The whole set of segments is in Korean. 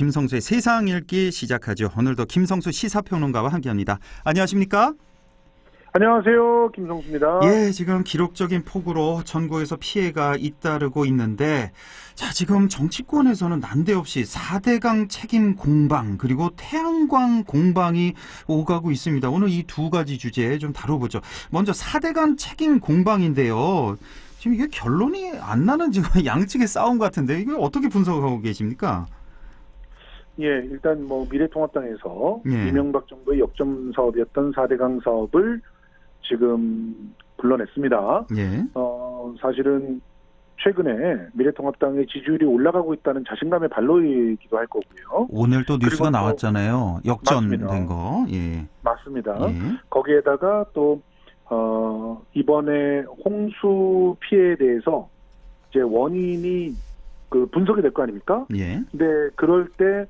김성수의 세상 읽기 시작하죠. 오늘도 김성수 시사평론가와 함께합니다. 안녕하십니까? 안녕하세요. 김성수입니다. 예, 지금 기록적인 폭우로 전국에서 피해가 잇따르고 있는데, 자, 지금 정치권에서는 난데없이 4대강 책임 공방 그리고 태양광 공방이 오가고 있습니다. 오늘 이 두 가지 주제 좀 다뤄보죠. 먼저 4대강 책임 공방인데요. 지금 이게 결론이 안 나는 지금 양측의 싸움 같은데 이걸 어떻게 분석하고 계십니까? 예, 일단 미래통합당에서 예. 이명박 정부의 역점 사업이었던 4대강 사업을 지금 불러냈습니다. 예. 사실은 최근에 미래통합당의 지지율이 올라가고 있다는 자신감의 발로이기도 할 거고요. 오늘 또 뉴스가 그리고 나왔잖아요. 역전된 맞습니다. 거. 예. 맞습니다. 예. 거기에다가 또 이번에 홍수 피해에 대해서 이제 원인이 분석이 될 거 아닙니까? 예. 근데 그럴 때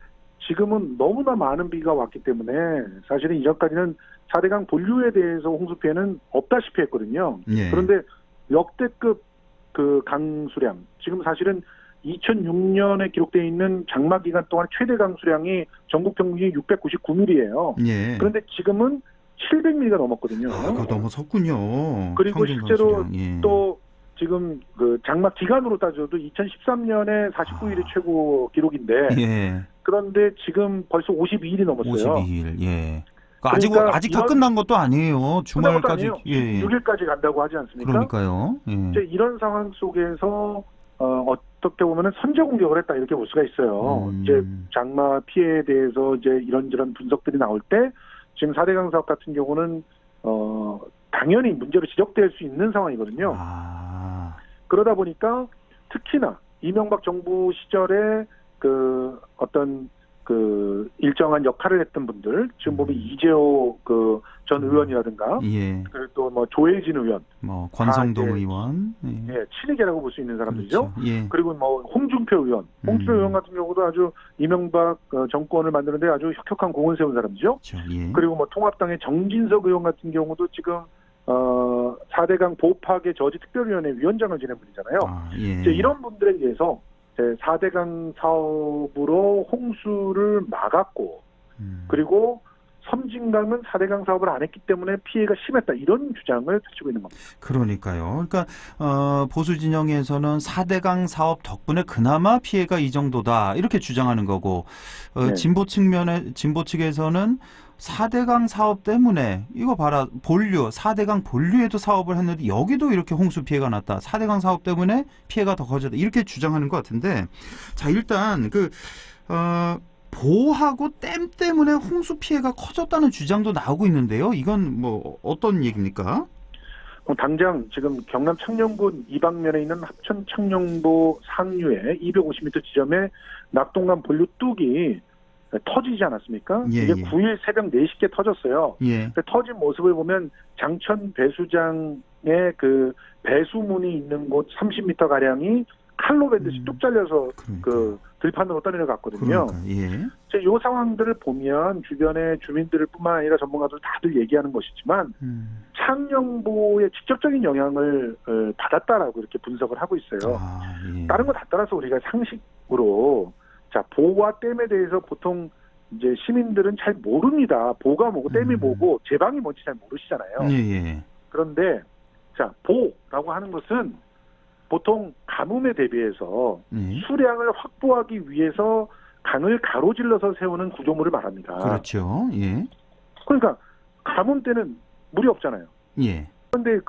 지금은 너무나 많은 비가 왔기 때문에 사실은 이전까지는 4대강 본류에 대해서 홍수 피해는 없다시피 했거든요. 예. 그런데 역대급 강수량, 지금 사실은 2006년에 기록되어 있는 장마 기간 동안 최대 강수량이 전국 평균이 699mm예요. 예. 그런데 지금은 700mm가 넘었거든요. 그거 넘어섰군요. 그리고 실제로 강수량. 예. 또 지금 장마 기간으로 따져도 2013년에 49일이 최고 기록인데 예. 그런데 지금 벌써 52일이 넘었어요. 52일. 예. 그러니까 아직 다 끝난 것도 아니에요. 주말까지. 예. 6일까지 간다고 하지 않습니까? 그러니까요. 예. 이제 이런 상황 속에서 어떻게 보면은 선제 공격을 했다 이렇게 볼 수가 있어요. 이제 장마 피해에 대해서 이제 이런저런 분석들이 나올 때 지금 4대강 사업 같은 경우는 당연히 문제로 지적될 수 있는 상황이거든요. 그러다 보니까 특히나 이명박 정부 시절에 일정한 역할을 했던 분들, 지금 보면 이재호 전 의원이라든가, 예. 그리고 또 조혜진 의원, 권성동 의원, 예, 친이계라고 볼 수 있는 사람들이죠. 그렇죠. 예. 그리고 홍준표 의원, 의원 같은 경우도 아주 이명박 정권을 만드는데 아주 혁혁한 공을 세운 사람이죠. 그렇죠. 예. 그리고 통합당의 정진석 의원 같은 경우도 지금 4대강 보호파괴 저지 특별위원회 위원장을 지낸 분이잖아요. 예. 이제 이런 분들에 의해서 4대강 사업으로 홍수를 막았고, 그리고 섬진강은 4대강 사업을 안 했기 때문에 피해가 심했다, 이런 주장을 펼치고 있는 겁니다. 그러니까요. 그러니까 보수 진영에서는 4대강 사업 덕분에 그나마 피해가 이 정도다 이렇게 주장하는 거고, 네. 진보 측에서는 4대강 사업 때문에 이거 봐라, 4대강 본류에도 사업을 했는데 여기도 이렇게 홍수 피해가 났다. 4대강 사업 때문에 피해가 더 커졌다. 이렇게 주장하는 것 같은데, 자, 일단 보하고 댐 때문에 홍수 피해가 커졌다는 주장도 나오고 있는데요. 이건 어떤 얘기입니까? 당장 지금 경남 창녕군 이방면에 있는 합천 창녕보 상류에 250m 지점에 낙동강 본류 뚝이 터지지 않았습니까? 예, 이게 예. 9일 새벽 4시께 터졌어요. 예. 터진 모습을 보면 장천 배수장에 배수문이 있는 곳 30m 가량이 칼로 밴듯이 뚝 잘려서 들판으로 떠내려갔거든요. 예. 이 상황들을 보면 주변의 주민들 뿐만 아니라 전문가들 다들 얘기하는 것이지만 창녕보에 직접적인 영향을 받았다라고 이렇게 분석을 하고 있어요. 예. 다른 거 다 따라서 우리가 상식으로 보와 댐에 대해서 보통 이제 시민들은 잘 모릅니다. 보가 뭐고 댐이 뭐고 제방이 뭔지 잘 모르시잖아요. 예. 그런데 보라고 하는 것은 보통 가뭄에 대비해서 수량을 확보하기 위해서 강을 가로질러서 세우는 구조물을 말합니다. 그렇죠. 예. 그러니까 가뭄 때는 물이 없잖아요. 예. 그런데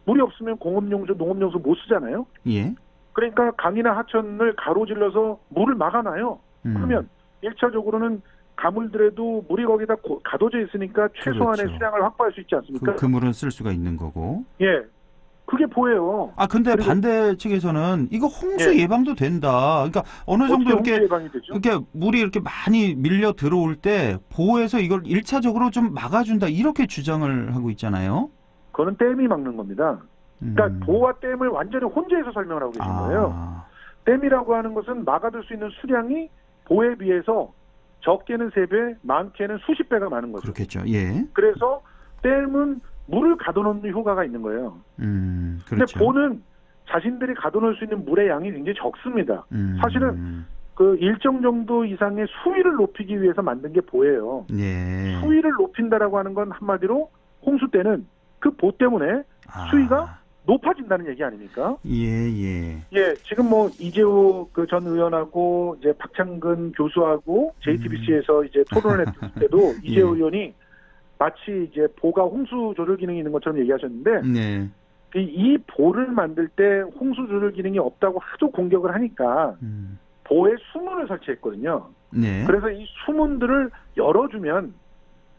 물이 없으면 공업용수, 농업용수 못 쓰잖아요. 예. 그러니까 강이나 하천을 가로질러서 물을 막아놔요. 그러면 1차적으로는 가물더라도 물이 거기다 가둬져 있으니까 최소한의 그렇죠. 수량을 확보할 수 있지 않습니까? 그 물은 쓸 수가 있는 거고. 예. 그게 보여요. 근데 반대 측에서는 이거 홍수 예방도 된다. 그러니까 어느 정도 이렇게 물이 이렇게 많이 밀려 들어올 때 보호해서 이걸 1차적으로 좀 막아준다. 이렇게 주장을 하고 있잖아요. 그거는 댐이 막는 겁니다. 그러니까 보호와 댐을 완전히 혼재해서 설명을 하고 계신 거예요. 댐이라고 하는 것은 막아둘 수 있는 수량이 보호에 비해서 적게는 3배, 많게는 수십 배가 많은 거죠. 그렇겠죠. 예. 그래서 댐은 물을 가둬놓는 효과가 있는 거예요. 그렇죠. 근데 보는 자신들이 가둬놓을 수 있는 물의 양이 굉장히 적습니다. 사실은 그 일정 정도 이상의 수위를 높이기 위해서 만든 게 보예요. 예. 수위를 높인다라고 하는 건 한마디로 홍수 때는 그 보 때문에 수위가 높아진다는 얘기 아닙니까? 예. 예, 지금 뭐 이재호 그 전 의원하고 이제 박창근 교수하고 JTBC에서 이제 토론을 했을 때도 이재호 의원이 마치 이제 보가 홍수 조절 기능이 있는 것처럼 얘기하셨는데 네. 이 보를 만들 때 홍수 조절 기능이 없다고 하도 공격을 하니까 보에 수문을 설치했거든요. 네. 그래서 이 수문들을 열어주면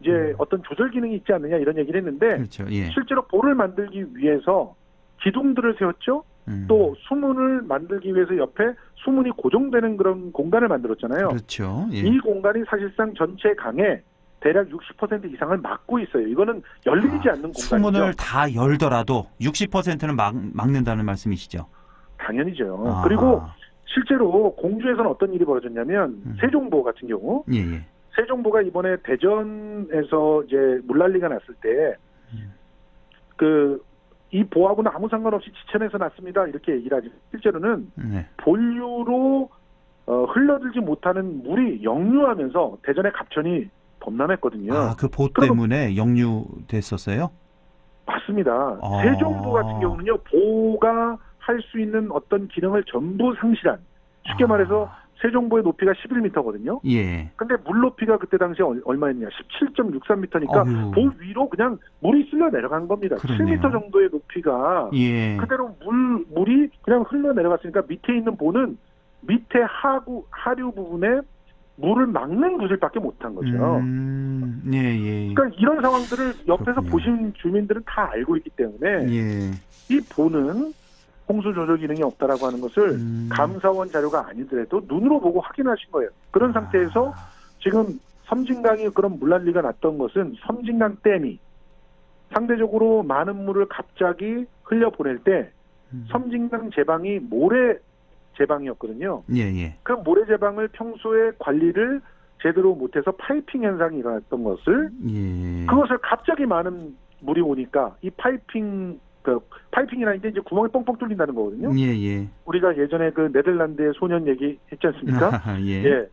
이제 어떤 조절 기능이 있지 않느냐 이런 얘기를 했는데 그렇죠. 예. 실제로 보를 만들기 위해서 기둥들을 세웠죠. 또 수문을 만들기 위해서 옆에 수문이 고정되는 그런 공간을 만들었잖아요. 그렇죠. 예. 이 공간이 사실상 전체 강의 대략 60% 이상을 막고 있어요. 이거는 열리지 않는 공간이죠. 수문을 다 열더라도 60%는 막는다는 말씀이시죠? 당연히죠. 그리고 실제로 공주에서는 어떤 일이 벌어졌냐면 세종보 같은 경우 예. 세종보가 이번에 대전에서 이제 물난리가 났을 때 이 보하고는 아무 상관없이 지천에서 났습니다. 이렇게 얘기를 하지. 실제로는 네. 본류로 흘러들지 못하는 물이 역류하면서 대전의 갑천이 범람했거든요. 그 보 때문에 역류됐었어요? 맞습니다. 세종보 같은 경우는요. 보가 할 수 있는 어떤 기능을 전부 상실한 쉽게 말해서 세종보의 높이가 11m거든요. 예. 근데 물 높이가 그때 당시에 얼마였냐? 17.63m니까 보 위로 그냥 물이 쓸려 내려간 겁니다. 그러네요. 7m 정도의 높이가 예. 그대로 물이 그냥 흘러 내려갔으니까 밑에 있는 보는 밑에 하류 부분에 물을 막는 구실밖에 못한 거죠. 예. 그러니까 이런 상황들을 옆에서 그렇군요. 보신 주민들은 다 알고 있기 때문에 예. 이 보는 홍수 조절 기능이 없다라고 하는 것을 감사원 자료가 아니더라도 눈으로 보고 확인하신 거예요. 그런 상태에서 지금 섬진강이 그런 물난리가 났던 것은 섬진강 댐이 상대적으로 많은 물을 갑자기 흘려보낼 때 섬진강 제방이 모래 제방이었거든요. 예. 그 모래 제방을 평소에 관리를 제대로 못해서 파이핑 현상이 일어났던 것을 그것을 갑자기 많은 물이 오니까 이 파이핑이라는 게 이제 구멍이 뻥뻥 뚫린다는 거거든요. 예. 우리가 예전에 그 네덜란드의 소년 얘기했지 않습니까? 예.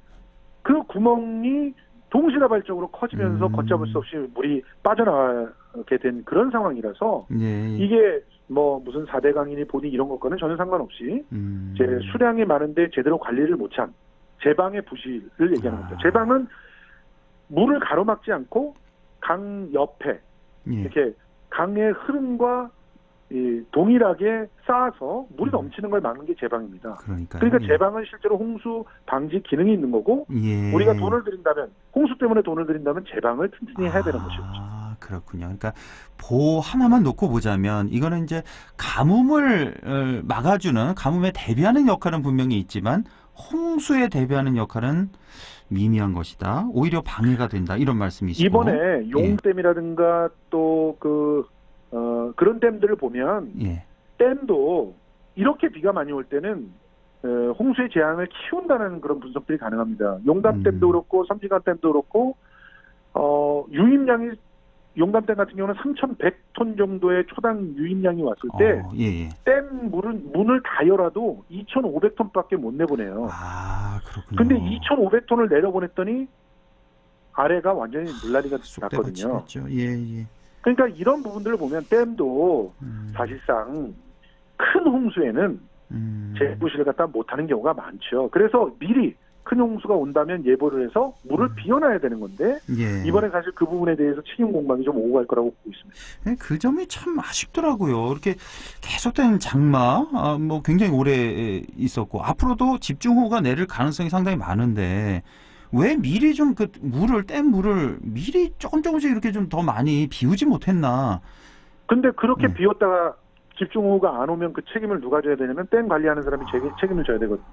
그 구멍이 동시다발적으로 커지면서 걷잡을 수 없이 물이 빠져나가게 된 그런 상황이라서 이게 뭐 무슨 4대 강이니 보니 이런 것과는 전혀 상관없이 이제 수량이 많은데 제대로 관리를 못한 제방의 부실을 얘기하는 겁니다. 제방은 물을 가로막지 않고 강 옆에 이렇게 강의 흐름과 동일하게 쌓아서 물이 넘치는 걸 막는 게 제방입니다. 그러니까 제방은 실제로 홍수 방지 기능이 있는 거고 우리가 돈을 들인다면 홍수 때문에 돈을 들인다면 제방을 튼튼히 해야 되는 것이죠. 그렇군요. 그러니까 보 하나만 놓고 보자면 이거는 이제 가뭄을 막아주는 가뭄에 대비하는 역할은 분명히 있지만 홍수에 대비하는 역할은 미미한 것이다. 오히려 방해가 된다. 이런 말씀이시고 이번에 용댐이라든가 또 그런 댐들을 보면 댐도 이렇게 비가 많이 올 때는 홍수의 재앙을 키운다는 그런 분석들이 가능합니다. 용담댐도 그렇고 섬진강댐도 그렇고 유입량이 용담댐 같은 경우는 3,100톤 정도의 초당 유입량이 왔을 때 댐 문을 다 열어도 2,500톤밖에 못 내보내요. 그렇군요. 근데 2,500톤을 내려보냈더니 아래가 완전히 물난리가 났거든요. 그러니까 이런 부분들을 보면 댐도 사실상 큰 홍수에는 재부실을 갖다 못하는 경우가 많죠. 그래서 미리 큰 홍수가 온다면 예보를 해서 물을 비워놔야 되는 건데 이번에 사실 그 부분에 대해서 책임 공방이 좀 오고 갈 거라고 보고 있습니다. 그 점이 참 아쉽더라고요. 이렇게 계속된 장마 뭐 굉장히 오래 있었고 앞으로도 집중호우가 내릴 가능성이 상당히 많은데 왜 미리 좀 댐 물을 미리 조금씩 이렇게 좀 더 많이 비우지 못했나? 근데 그렇게 비웠다가 집중호우가 안 오면 그 책임을 누가 져야 되냐면 댐 관리하는 사람이 책임을 져야 되거든요.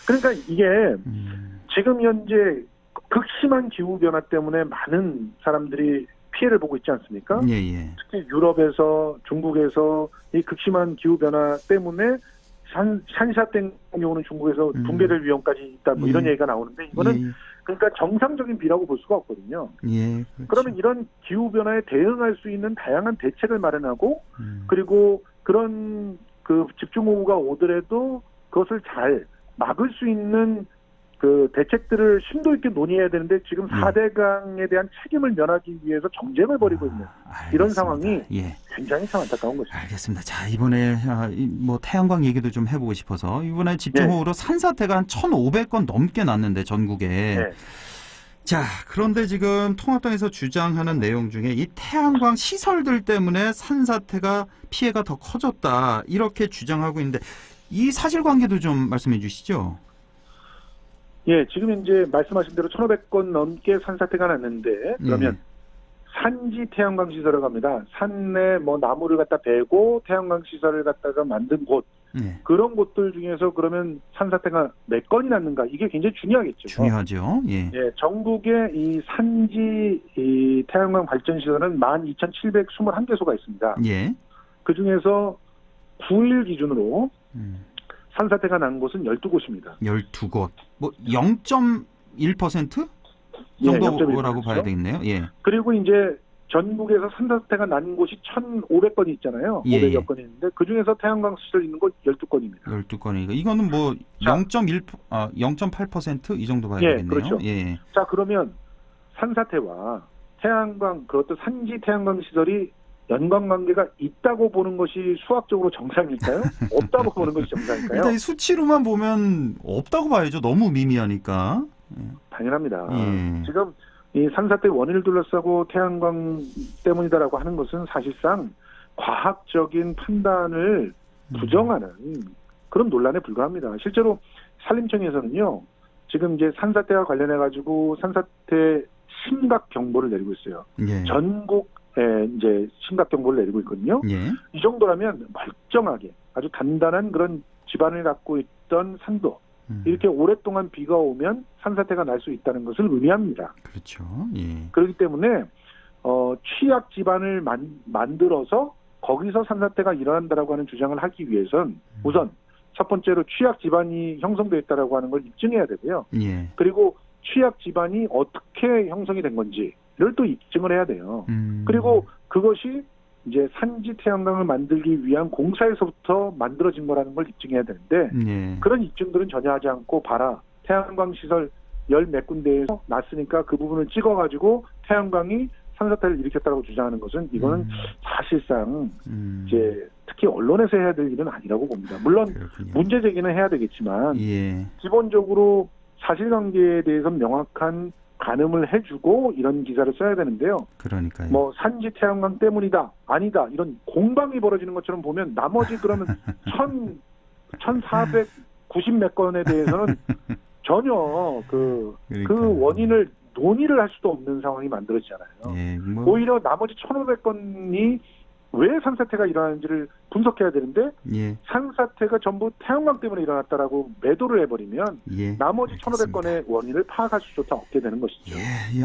그러니까 이게 지금 현재 극심한 기후변화 때문에 많은 사람들이 피해를 보고 있지 않습니까? 특히 유럽에서 중국에서 이 극심한 기후변화 때문에 샨샤땡 경우는 중국에서 붕괴될 위험까지 있다 뭐 이런 얘기가 나오는데 이거는 그러니까 정상적인 비라고 볼 수가 없거든요. 그러면 이런 기후변화에 대응할 수 있는 다양한 대책을 마련하고 그리고 그런 집중호우가 오더라도 그것을 잘 막을 수 있는 그 대책들을 심도 있게 논의해야 되는데 지금 4대강에 대한 책임을 면하기 위해서 정쟁을 벌이고 있는 이런 상황이 굉장히 참 안타까운 것입니다. 알겠습니다. 자, 이번에 뭐 태양광 얘기도 좀 해보고 싶어서 이번에 집중호우로 산사태가 한 1,500건 넘게 났는데 전국에. 네. 자, 그런데 지금 통합당에서 주장하는 내용 중에 이 태양광 시설들 때문에 산사태가 피해가 더 커졌다 이렇게 주장하고 있는데 이 사실관계도 좀 말씀해 주시죠. 예, 지금 이제 말씀하신 대로 1,500건 넘게 산사태가 났는데 그러면 산지 태양광 시설을 갑니다. 산내 뭐 나무를 갖다 베고 태양광 시설을 갖다가 만든 곳 그런 곳들 중에서 그러면 산사태가 몇 건이 났는가 이게 굉장히 중요하겠죠. 중요하죠. 예, 전국에 이 산지 이 태양광 발전 시설은 12,721개소가 있습니다. 예. 그 중에서 9일 기준으로 산사태가 난 곳은 12곳입니다. 12곳. 뭐 0.1% 정도라고 봐야 되겠네요. 예. 그리고 이제 전국에서 산사태가 난 곳이 1,500건이 있잖아요. 500여 건이 있는데 그중에서 태양광 시설 있는 곳 12건입니다. 12건이니까 이거는 뭐 0.8% 이 정도 봐야 되겠네요. 그렇죠. 예. 자, 그러면 산사태와 태양광 그것도 산지 태양광 시설이 연관관계가 있다고 보는 것이 수학적으로 정상일까요? 없다고 보는 것이 정상일까요? 일단 이 수치로만 보면 없다고 봐야죠. 너무 미미하니까. 당연합니다. 지금 이 산사태 원인을 둘러싸고 태양광 때문이다라고 하는 것은 사실상 과학적인 판단을 부정하는 그런 논란에 불과합니다. 실제로 산림청에서는요, 지금 이제 산사태와 관련해 가지고 산사태 심각 경보를 내리고 있어요. 전국 이제 심각 경보를 내리고 있거든요. 이 정도라면 멀쩡하게 아주 단단한 그런 지반을 갖고 있던 산도 이렇게 오랫동안 비가 오면 산사태가 날 수 있다는 것을 의미합니다. 그렇죠. 그렇기 때문에 취약 지반을 만들어서 거기서 산사태가 일어난다라고 하는 주장을 하기 위해선 우선 첫 번째로 취약 지반이 형성되어 있다라고 하는 걸 입증해야 되고요. 그리고 취약 지반이 어떻게 형성이 된 건지를 또 입증을 해야 돼요. 그리고 그것이 이제 산지 태양광을 만들기 위한 공사에서부터 만들어진 거라는 걸 입증해야 되는데 그런 입증들은 전혀 하지 않고 봐라 태양광 시설 열 몇 군데에서 났으니까 그 부분을 찍어가지고 태양광이 산사태를 일으켰다고 주장하는 것은 이거는 사실상 이제 특히 언론에서 해야 될 일은 아니라고 봅니다. 물론 그렇군요. 문제 제기는 해야 되겠지만 기본적으로 사실관계에 대해서 명확한 가늠을 해주고 이런 기사를 써야 되는데요. 그러니까요. 뭐 산지 태양광 때문이다, 아니다 이런 공방이 벌어지는 것처럼 보면 나머지 그러면 1,490 몇 건에 대해서는 전혀 그 원인을 논의를 할 수도 없는 상황이 만들어지잖아요. 오히려 나머지 1,500건이 왜 산사태가 일어나는지를 분석해야 되는데 산사태가 전부 태양광 때문에 일어났다라고 매도를 해버리면 나머지 1,500건의 원인을 파악할 수조차 없게 되는 것이죠.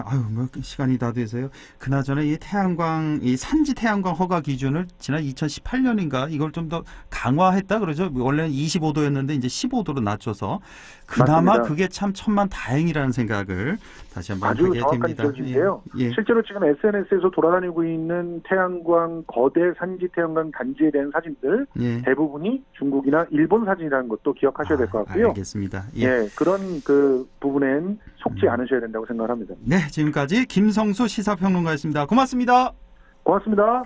아유, 뭐 시간이 다 돼서요. 그나저나 이 태양광, 이 산지 태양광 허가 기준을 지난 2018년인가 이걸 좀 더 강화했다 그러죠. 원래는 25도였는데 이제 15도로 낮춰서 그나마 맞습니다. 그게 참 천만다행이라는 생각을 다시 한번 하게 됩니다. 아주 정확한 지적인데요. 실제로 지금 SNS에서 돌아다니고 있는 태양광 거대 산지 태양광 단지에 대한 사진들 대부분이 중국이나 일본 사진이라는 것도 기억하셔야 될 것 같고요. 알겠습니다. 그런 그 부분엔 속지 않으셔야 된다고 생각합니다. 네, 지금까지 김성수 시사평론가였습니다. 고맙습니다. 고맙습니다.